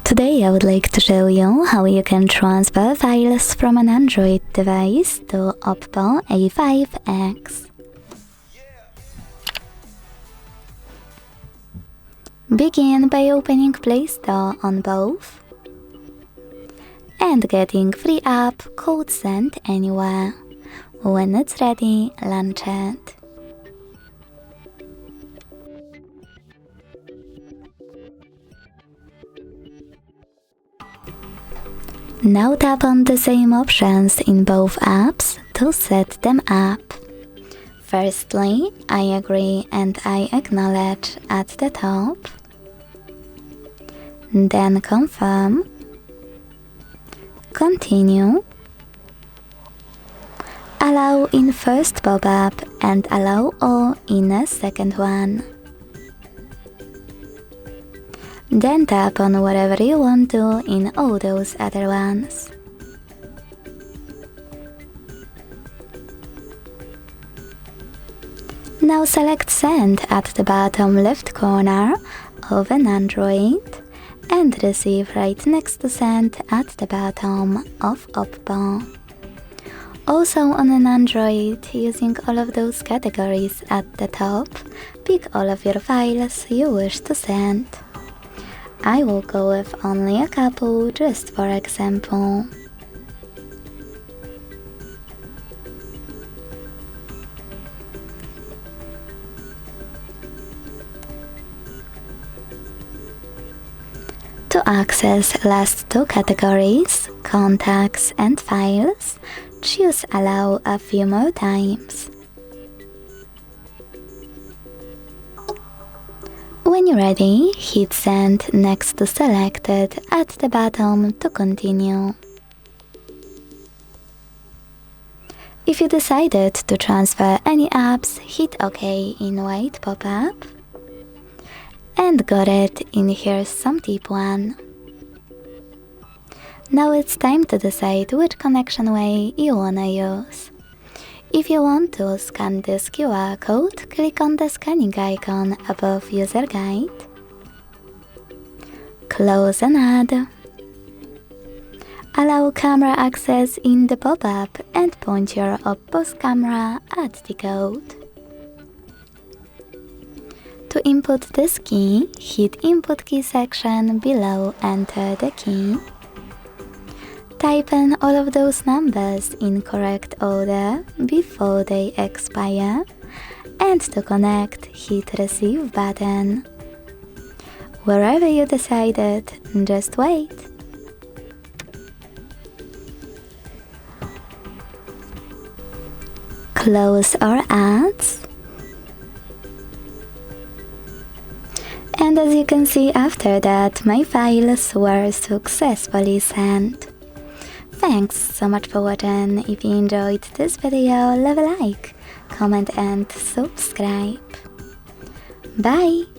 Today I would like to show you how you can transfer files from an Android device to OPPO A5X. Begin by opening Play Store on both and getting free app called Send Anywhere. When it's ready, launch it. Now tap on the same options in both apps to set them up. Firstly, I agree and I acknowledge at the top. Then confirm. Continue. Allow in first pop-up and allow all in a second one. Then tap on whatever you want to in all those other ones. Now select Send at the bottom left corner of an Android and Receive right next to Send at the bottom of OPPO. Also on an Android, using all of those categories at the top, pick all of your files you wish to send. I will go with only a couple just for example. To access last two categories, contacts and files, choose Allow a few more times. When you're ready, hit Send next to Selected at the bottom to continue. If you decided to transfer any apps, hit OK in white pop-up. And got it, in here's some tip 1. Now it's time to decide which connection way you wanna use. If you want to scan this QR code, click on the scanning icon above User Guide. Close and add. Allow camera access in the pop-up and point your OPPO's camera at the code. To input this key, hit Input Key section below, enter the key. Type in all of those numbers in correct order before they expire, and to connect, hit Receive button. Wherever you decided, just wait. Close or add. And as you can see, after that, my files were successfully sent. Thanks so much for watching. If you enjoyed this video, leave a like, comment and subscribe. Bye!